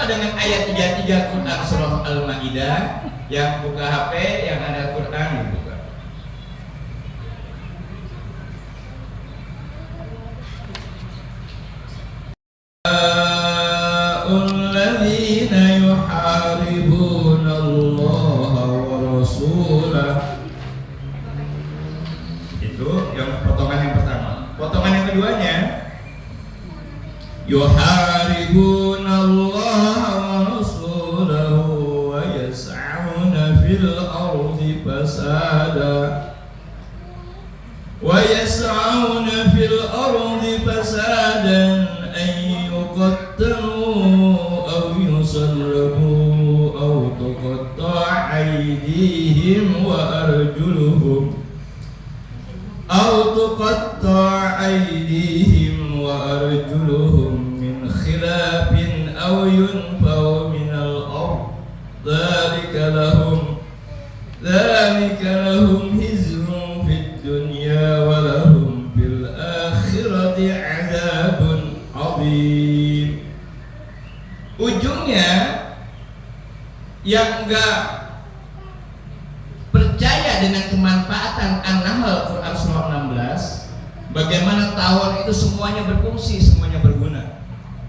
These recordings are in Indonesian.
dengan ayat 33 Quran surah Al-Maidah. Yang buka HP, yang ada Quran dibuka. Alladzina yuharibuna Allah wa rasulah. Itu yang potongan yang pertama. Potongan yang keduanya, yuharibuna Allah wa rasulahu wa yas'auna fil ardi fasada an yuqattalu aw yusallabu aw tuqatta'a aydihim wa arjuluhum min khilafin aw yunfaw min al-ard. Dzalika lahum hizyun fid dunya wa lahum fil akhirati 'adzabun 'adzim. Ujungnya yang enggak percaya dengan kemanfaatan An-Nahl Quran surah 16, bagaimana tawon itu semuanya berfungsi, semuanya berguna,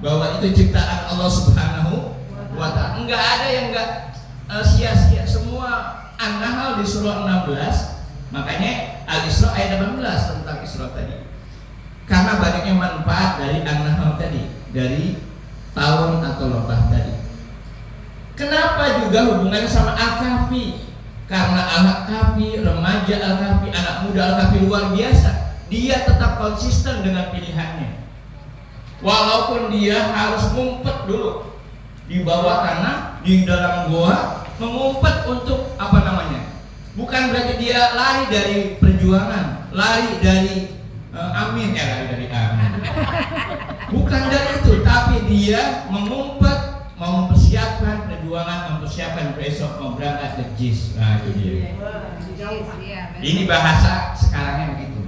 bahwa itu ciptaan Allah Subhanahu wa ta'ala. Enggak ada yang enggak sia-sia, semua An-Nahl di surah 16. Makanya Al-Isra ayat 18 tentang Isra tadi, karena banyaknya manfaat dari An-Nahl tadi, dari tawon atau lebah tadi. Kenapa juga hubungannya sama Al-Kahfi? Karena Al-Kahfi, remaja Al-Kahfi, anak muda Al-Kahfi luar biasa. Dia tetap konsisten dengan pilihannya, walaupun dia harus ngumpet dulu di bawah tanah, di dalam gua, mengumpet untuk apa namanya? Bukan berarti dia lari dari perjuangan, lari dari lari dari amin. Bukan dari itu, tapi dia mengumpet, mau mempersiapkan perjuangan, mempersiapkan besok mau berangkat ke JIS. Nah itu dia. Ini bahasa sekarangnya begitu.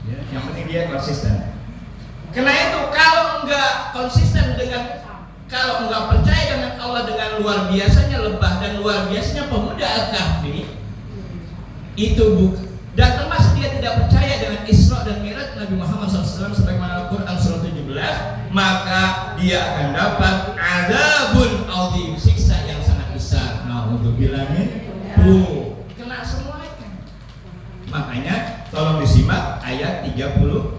Ya, yang penting dia konsisten. Karena itu kalau enggak konsisten dengan, kalau enggak percaya dengan Allah, dengan luar biasanya lebah dan luar biasanya pemuda Al-Kahfi, itu dan termasuk dia tidak percaya dengan Isra dan Mi'raj Nabi Muhammad SAW sebagaimana Al-Quran surah 17, maka dia akan dapat adzabun adzim, siksa yang sangat besar. Naudzubillah min kena semuanya. Makanya tolong disimak ayat 33.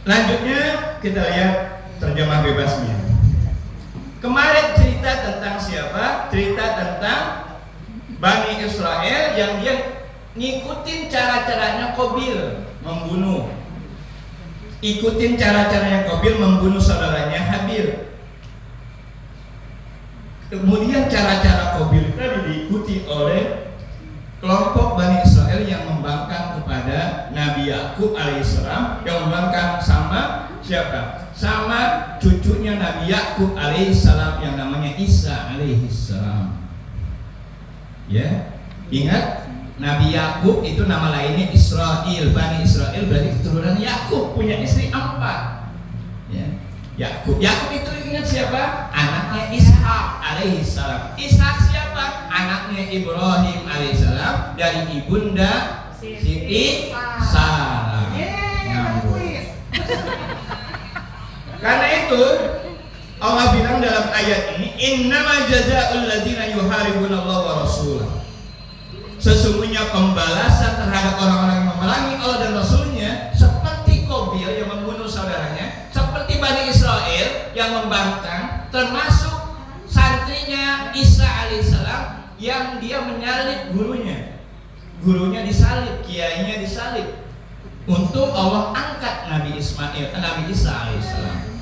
Lanjutnya kita lihat terjemah bebasnya. Kemarin cerita tentang siapa? Cerita tentang Bani Israel yang dia ngikutin cara-caranya Qabil membunuh. Ikutin cara-caranya Qabil membunuh saudaranya Habil. Kemudian cara-cara Qabil tadi diikuti oleh kelompok Bani Israel yang membangkang kepada Nabi Yakub alaihissalam, yang membangkang sama siapa? Sama cucunya Nabi Yakub alaihissalam yang namanya Isa alaihissalam. Ya, ingat Nabi Yakub itu nama lainnya Israel. Bani Israel berarti keturunan Yakub, punya istri 4. Ya, Yakub itu ingat siapa? Anaknya Ishak alaihissalam. Ishak siapa? Anaknya Ibrahim alaihissalam dari ibunda Siti Sarah. Karena itu Allah bilang dalam ayat ini, innama jazaa'ul ladzina yuharibuna Allah wa rasulahu. Sesungguhnya pembalasan terhadap orang-orang yang memerangi Allah dan Rasulnya, seperti Qabil yang membunuh saudaranya, seperti Bani Israel yang membangkang, termasuk santrinya Isa alaihissalam yang dia menyalib gurunya disalib, kiainya disalib, untuk Allah angkat Nabi Isa alaihissalam.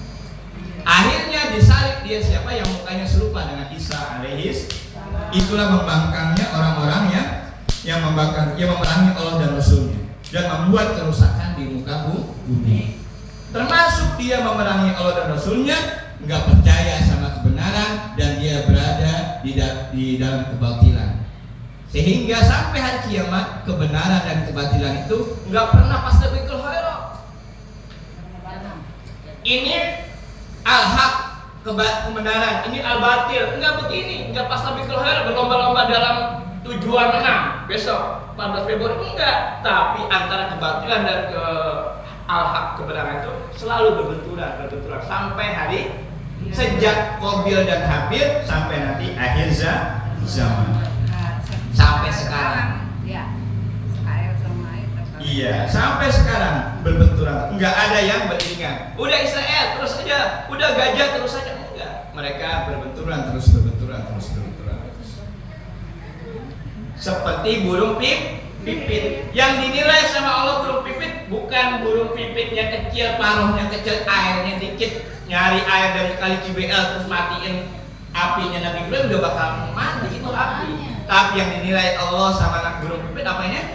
Akhirnya disalib dia siapa? Yang mukanya serupa dengan Isa alaihissalam. Itulah membangkangnya orang-orang yang memerangi Allah dan Rasulnya dan membuat kerusakan di muka bumi. Termasuk dia memerangi Allah dan Rasulnya, nggak percaya sama kebenaran, dan dia berada di dalam kebatilan. Sehingga sampai hari kiamat kebenaran dan kebatilan itu nggak pernah fastabiqul khairat. Ini al-haq kebenaran, ini al-batil, enggak begini, enggak fastabiqul khairat berlomba-lomba dalam tujuan menang besok 14 Februari enggak, tapi antara kebatilan dan al-haq kebenaran itu selalu berbenturan sampai hari sejak Qabil dan Habil sampai nanti akhir zaman. Sampai sekarang. Iya, sampai sekarang berbenturan. Enggak ada yang beriringan. Udah Israel terus aja, udah gajah terus aja, enggak. Mereka berbenturan terus. Seperti burung pipit. Yang dinilai sama Allah burung pipit bukan burung pipitnya kecil, paruhnya kecil, airnya dikit, nyari air dari kali Cibel terus matiin apinya Nabi Ibrahim udah bakal mati itu api. Tapi yang dinilai Allah sama anak burung pipit apanya?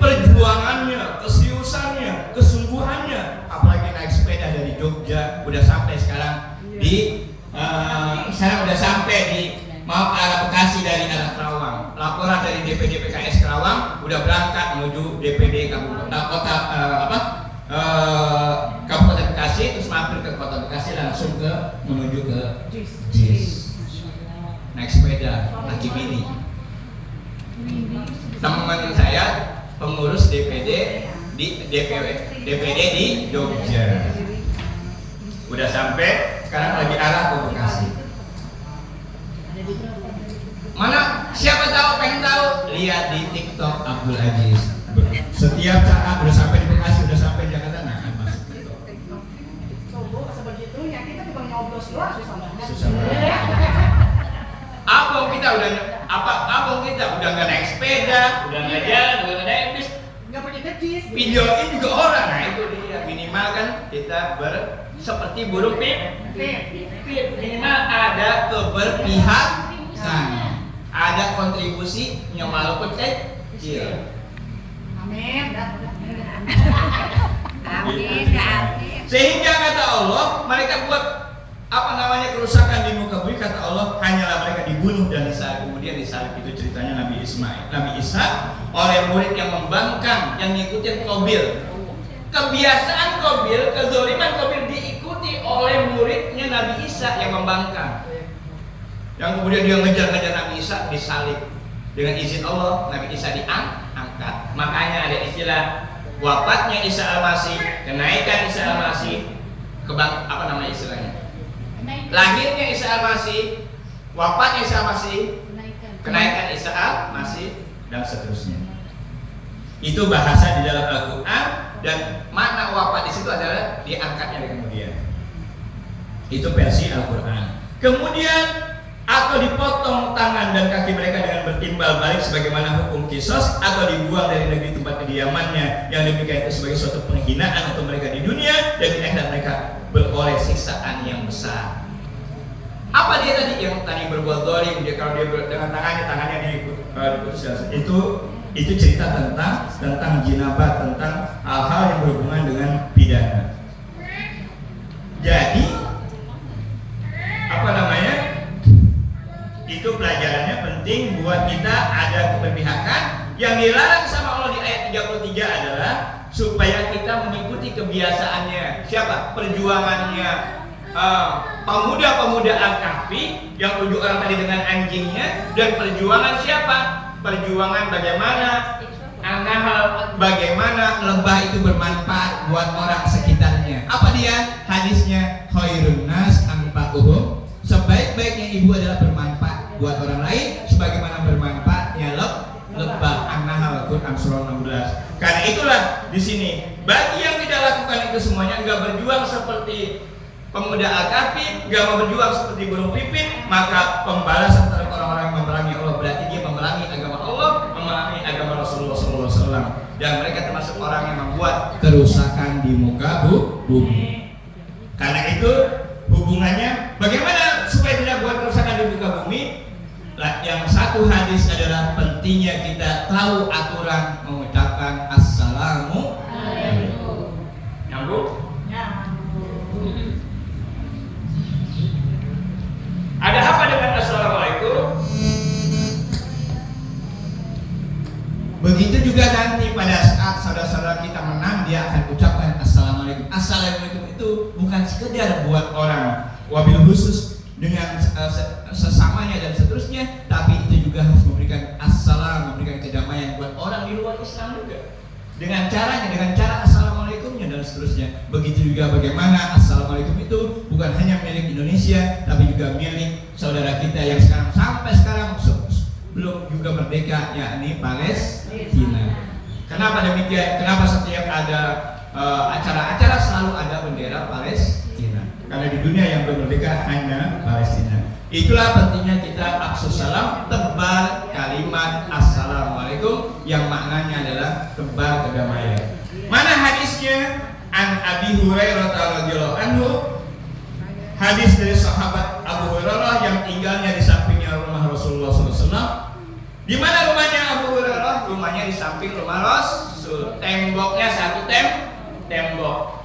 Perjuangannya, keseriusannya, kesungguhannya. Apalagi naik sepeda dari Jogja udah sampai sekarang di udah sampai di mau ke arah Bekasi dari arah Kerawang. Laporan dari DPD PKS Kerawang udah berangkat menuju DPD Kabupaten Bekasi, terus mampir ke Kota Bekasi langsung menuju ke JIS. Naik sepeda kaki mini. Teman saya pengurus DPD di DPD di Jogja. Udah sampai, sekarang lagi arah ke Bekasi. Mana siapa tahu, pengen tahu, lihat di TikTok Abdul Aziz. Setiap saat udah sampai di Bekasi, udah sampai di Jakarta, nah kan masuk TikTok. Sebegitunya kita cuma nyoblos doang susah banget. Abang kita udah nggak naik sepeda, udah nggak jalan, udah nggak naik bis, nggak pergi ke JIS. videoin juga orang. Nah itu dia, minimal kan kita seperti burung pipit, minimal ada keberpihakan, ada kontribusinya walaupun kecil. Amin. Sehingga kata Allah, mereka buat kerusakan di muka bumi, kata Allah hanyalah mereka dibunuh dan disalib. Kemudian disalib itu ceritanya Nabi Isa oleh murid yang membangkang, yang ngikutin Qabil. Kebiasaan Qabil, kezaliman Qabil diikuti oleh muridnya Nabi Isa yang membangkang. Yang kemudian dia ngejar-ngejar Nabi Isa, disalib. Dengan izin Allah, Nabi Isa diangkat. Makanya ada istilah wafatnya Isa Al-Masih, kenaikan Isa Al-Masih, istilahnya? Lahirnya Isa Al-Masih, wafatnya Isa Al-Masih, kenaikan Isa Al-Masih, dan seterusnya. Itu bahasa di dalam Al-Quran, dan makna wafat di situ adalah diangkatnya kemudian. Itu versi Al-Quran. Kemudian atau dipotong tangan dan kaki mereka dengan bertimbal balik sebagaimana hukum kisos, atau dibuang dari negeri tempat kediamannya, yang demikian itu sebagai suatu penghinaan untuk mereka di dunia, dan di akhirat mereka beroleh siksaan yang besar. Apa dia tadi yang tadi berbuat zalim, dia kalau dia dengan tangannya diputus, itu cerita tentang jinabah, tentang hal-hal yang berhubungan dengan pidana. Jadi itu pelajarannya penting buat kita, ada keberpihakan. Yang dilarang sama Allah di ayat 33 adalah supaya kita mengikuti kebiasaannya. Siapa? Perjuangannya pemuda-pemuda Al-Kahfi yang 7 orang tadi dengan anjingnya. Dan perjuangan siapa? Perjuangan bagaimana bagaimana lebah itu bermanfaat buat orang sekitarnya. Apa dia? Hadisnya khairun nas anfa'uhum, sebaik-baiknya ibu adalah bermanfaat buat orang lain sebagaimana bermanfaatnya lebah. An-Nahl Quran surah 16. Karena itulah di sini bagi yang tidak lakukan itu semuanya, enggak berjuang seperti pemuda Al-Kahfi, enggak mau berjuang seperti burung pipit, maka pembalasan terhadap orang-orang yang memerangi Allah berarti dia memerangi agama Allah, memerangi agama Rasulullah SAW, dan mereka termasuk orang yang membuat kerusakan di muka bumi. Karena itu hubungannya bagaimana supaya tidak buat kerusakan di muka bumi? Yang satu hadis adalah pentingnya kita tahu aturan mengucapkan assalamualaikum. Nyambung? Ada apa dengan assalamualaikum? Begitu juga nanti pada saat saudara-saudara kita menang, dia akan ucapkan assalamualaikum. Assalamualaikum itu bukan sekedar buat orang, wabil khusus dengan sesamanya dan seterusnya, tapi itu juga harus memberikan assalam, memberikan kedamaian buat orang di luar Islam juga. Dengan caranya, dengan cara assalamualaikumnya dan seterusnya. Begitu juga bagaimana assalamualaikum itu bukan hanya milik Indonesia, tapi juga milik saudara kita yang sekarang sampai sekarang belum juga merdeka, yakni Palestina. Kenapa demikian? Kenapa setiap ada acara-acara selalu ada bendera Palestina? Karena di dunia yang belum merdeka hanya Palestina. Itulah pentingnya kita afsus salam, tebar kalimat assalamualaikum yang maknanya adalah tebar kedamaian. Mana hadisnya? An Abi Hurairah radhiyallahu anhu, hadis dari sahabat Abu Hurairah yang tinggalnya di sampingnya rumah Rasulullah SAW. Di mana rumahnya Abu Hurairah? Rumahnya di samping rumah Rasul. Temboknya satu tembok.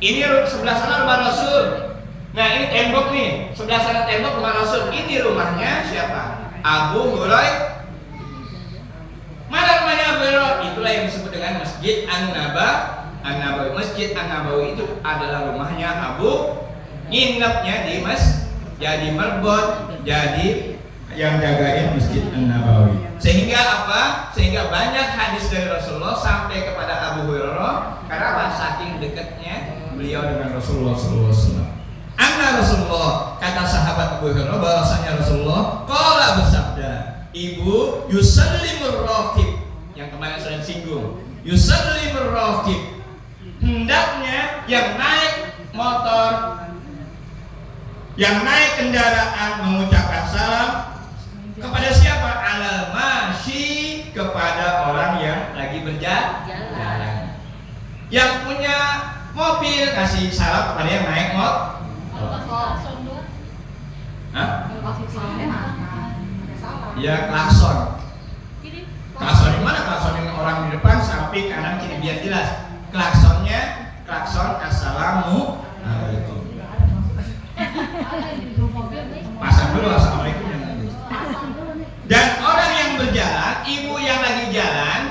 Ini sebelah sana rumah Rasul. Nah ini tembok nih, sebelah sana tembok rumah Rasul. Ini rumahnya siapa? Abu Hurairah. Mana rumahnya Abu Hurairah? Itulah yang disebut dengan Masjid An-Nabawi. Masjid An-Nabawi itu adalah rumahnya Abu. Nginepnya di jadi merbot, jadi yang jagain Masjid An-Nabawi. Sehingga apa? Sehingga banyak hadis dari Rasulullah sampai kepada Abu Hurairah. Karena apa? Saking dekatnya beliau dengan Rasulullah SAW. Anna Rasulullah, kata sahabat Abu Hurairah bahwasanya Rasulullah qala bersabda, ibu yusallimur raqib, yang kemarin sudah disinggung. Yusallimur raqib, hendaknya yang naik motor, yang naik kendaraan mengucapkan salam kepada siapa? Alal masyi, kepada orang yang lagi berjalan. Yang punya mobil kasih salam kepada yang naik motor. Hah? Ya klakson. Klakson di mana? Klakson yang orang di depan, samping, kanan, kiri biar jelas. Klaksonnya klakson assalamualaikum. Pasang dulu assalamualaikum. Dan orang yang berjalan, ibu yang lagi jalan,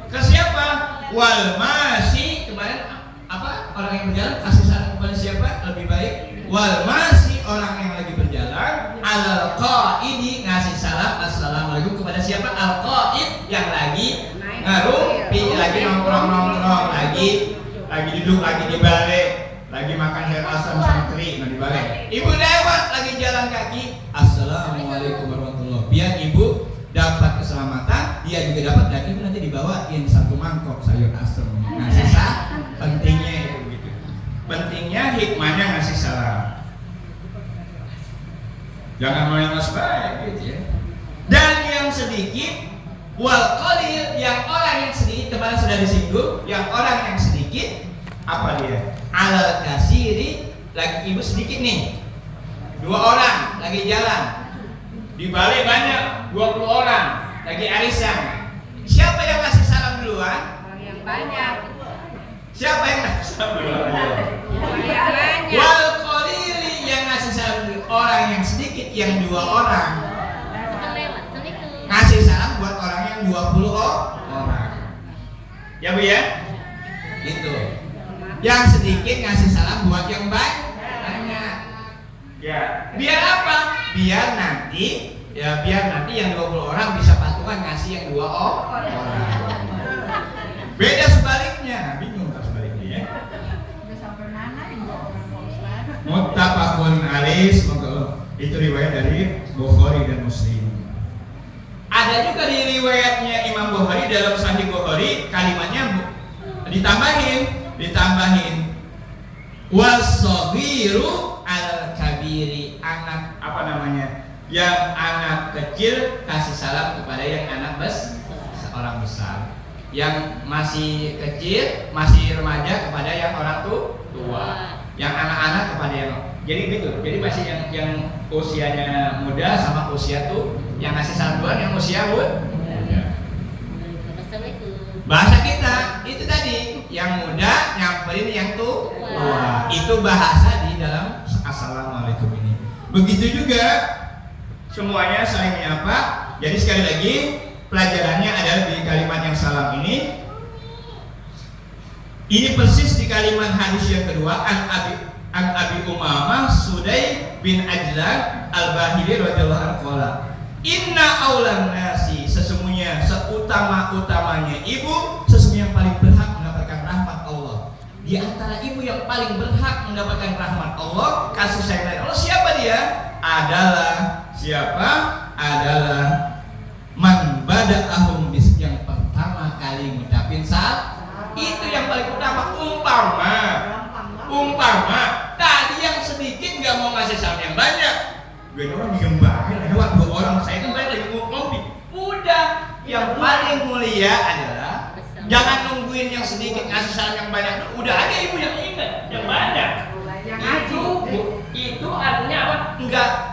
ke siapa? Wal masih, kemarin apa? Orang yang berjalan kasih salam kepada siapa? Lebih baik. Wal masih, orang yang lagi berjalan. Al qaidi, ngasih salam assalamualaikum kepada siapa? Al qaid, yang lagi ngerumpi, lagi nongkrong, lagi duduk, lagi di balik, lagi makan sayur asam sama teri, di balik. Ibu lewat lagi jalan kaki, assalamualaikum warahmatullahi. Biar ibu dapat keselamatan, dia juga dapat, dan ibu nanti dibawain satu mangkok sayur asam. Nah, sisa pentingnya itu begitu. Pentingnya hikmahnya ngasih salam. Jangan main mas baik gitu ya. Dan yang sedikit wal qalil, yang orang yang sedikit, kemarin sudah disinggung, yang orang yang sedikit apa dia? Alal kasiri, lagi ibu sedikit nih. 2 orang lagi jalan. Di balik banyak 20 orang lagi arisan. Siapa yang kasih salam duluan? Orang yang banyak. Siapa yang kasih salam duluan? Orang yang banyak. Wal qalili, yang ngasih salam duluan. Orang yang sedikit, yang 2 orang. Ngasih salam buat orang yang 20 orang. Ya Bu ya? Itu. Yang sedikit ngasih salam buat yang banyak. Ya, biar apa? Biar nanti yang 20 orang bisa patungan ngasih yang 2 orang. Beda sebaliknya, bingung tak sebaliknya ya. Muttafaqun alaih, semoga itu riwayat dari Bukhari dan Muslim. Ada juga di riwayatnya Imam Bukhari, dalam Sahih Bukhari kalimatnya ditambahin wasaghiru al kabiri, anak apa namanya, yang anak kecil kasih salam kepada yang anak orang besar, yang masih kecil masih remaja kepada yang orang tua, yang anak-anak kepada yang, jadi gitu. Jadi masih yang usianya muda sama usia tuh yang ngasih salam duluan yang usia muda. Bahasa kita itu tadi, yang muda nyamperin yang tua. Itu bahasa di dalam assalamualaikum ini. Begitu juga semuanya saling menyapa. Jadi sekali lagi, pelajarannya adalah di kalimat yang salam ini. Ini persis di kalimat hadis yang kedua, an Abi Umamah Sudai bin Ajlan Al-Bahili radhiyallahu anhu qala, inna aulan nasi, sesungguhnya seutama-utamanya ibu, sesungguhnya yang paling berhak mendapatkan rahmat Allah. Di antara ibu yang paling berhak mendapatkan rahmat Allah, kasih sayang dari Allah, siapa dia? Adalah man bada'ahum bis, yang pertama kali ngucapin salam. Itu yang paling utama. Umpama tadi yang sedikit nggak mau ngasih salam yang banyak, gue orang diem banget lewat 2 orang, saya kan lagi ngopi. Udah, yang paling mulia adalah jangan nungguin yang sedikit ngasih salam yang banyak. Udah ada ibu yang ingat yang banyak. Itu artinya apa?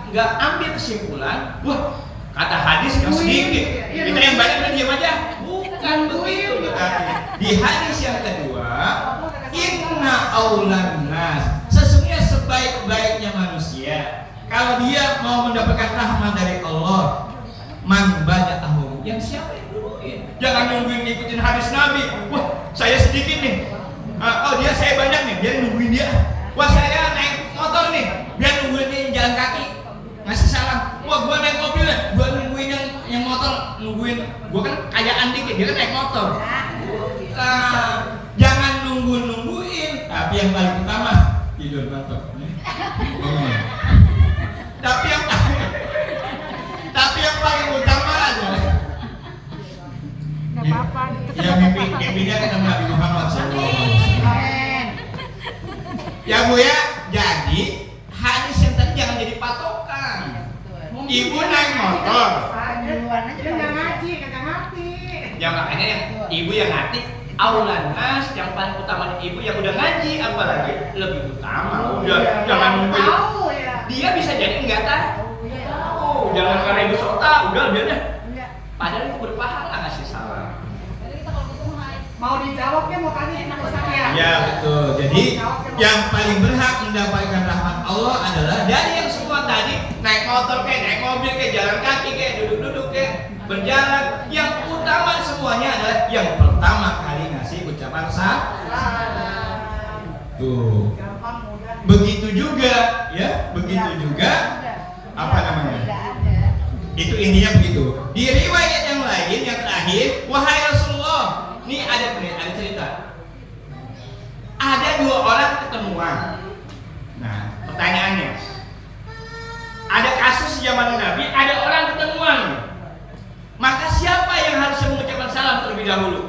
Nggak ambil kesimpulan, wah kata hadis yang sedikit, kita yang banyak udah diam aja. Bukan begitu. Di hadis yang kedua, inna aulan nas, sesungguhnya sebaik-baiknya manusia, kalau dia mau mendapatkan rahmat dari Allah, man bada'ahum, yang siapa yang duluin. Jangan nungguin ngikutin hadis Nabi. Wah, saya sedikit nih. Dia saya banyak nih, biar nungguin dia. Wah, saya naik motor nih, biar nungguin dia yang jalan kaki ngasih salam. Wah, gua naik mobil nih, gua nungguin yang motor, nungguin. Gua kan kayaan dikit, dia kan naik motor. Jangan nungguin, tapi yang paling utama tidur motor. Tapi yang paling utama adalah yang mimpinya ketemu Nabi Muhammad SAW. Ya Bu ya, jadi hadis yang tadi jangan jadi patokan. Ibu naik motor, ya makanya yang ibu yang ngerti aulan nas, yang paling utamanya ibu yang udah ngaji, apalagi lebih utama. Udah jangan nungguin. Dia bisa jadi enggak tahu. Jangan karena ibu sota, udah biarnya. Padahal itu berpahala ngasih salam. Mau dijawabnya mau tanya Ustaz ya? Ya betul. Jadi yang paling berhak mendapatkan rahmat Allah adalah dari yang semua tadi, naik motor kayak, naik mobil kayak, jalan kaki kayak, duduk-duduk kayak, berjalan. Yang utama semuanya adalah yang pertama kali ngasih ucapan salam. Tuh. Begitu juga, ya, begitu juga. Apa namanya? Itu intinya begitu. Di riwayat yang lain yang terakhir, wahai Rasulullah, ini ada cerita. Ada 2 orang ketemuan. Nah, pertanyaannya, ada kasus zaman Nabi, ada orang ketemuan. Maka siapa yang harusnya mengucapkan salam terlebih dahulu?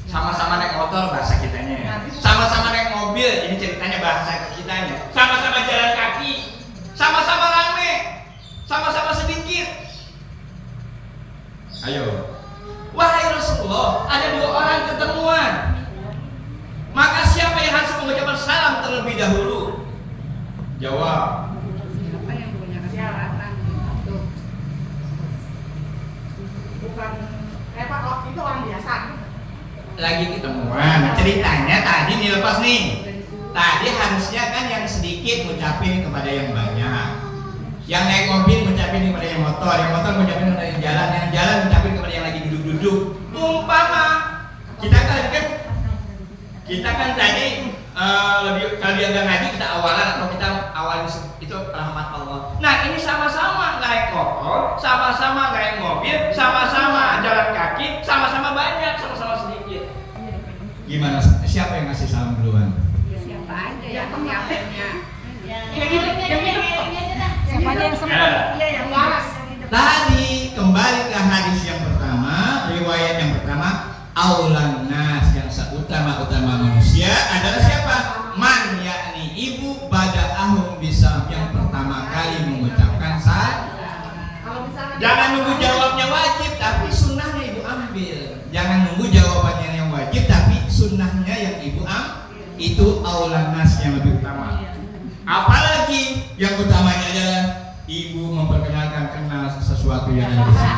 Sama-sama naik motor, bahasa kitanya ya. Sama-sama naik mobil, ini ceritanya bahasa kitanya. Sama-sama jalan kaki, sama-sama rame, sama-sama sedikit. Ayo. Wahai Rasulullah, ada 2 orang ketemuan. Maka siapa yang harus mengucapkan salam terlebih dahulu? Jawab. Siapa yang punya kesempatan? Bukan Pak, itu orang biasa. Lagi ketemuan. Ceritanya tadi nih lepas nih. Tadi harusnya kan yang sedikit ngucapin kepada yang banyak. Yang naik mobil ngucapin kepada yang motor ngucapin kepada yang jalan ngucapin kepada yang lagi duduk-duduk. Umpama kita kan tadi lebih kalau dia nggak ngaji kita awalan atau kita awalin itu rahmat Allah. Nah ini sama-sama naik motor, sama-sama naik mobil, sama-sama jalan kaki, sama-sama banyak, sama-sama sedikit. Gimana? Siapa yang ngasih salam duluan? Siapa aja yang punya. Siapa aja yang sempat? Iya yang waras. Tadi kembali ke hadis yang pertama, riwayat yang pertama, aulan nas, yang seutama-utama manusia adalah siapa? Man, yakni ibu bada'ahum bisa, yang pertama kali mengucapkan salam. Jangan nunggu jawabnya wajib, tapi sunnahnya ibu ambil. Jangan nunggu jawabannya yang wajib, tapi sunnahnya yang ibu ambil. Itu aulan nas yang lebih utama. Apalagi yang utamanya adalah ibu memperkenalkan kenal sesuatu yang ada di sini.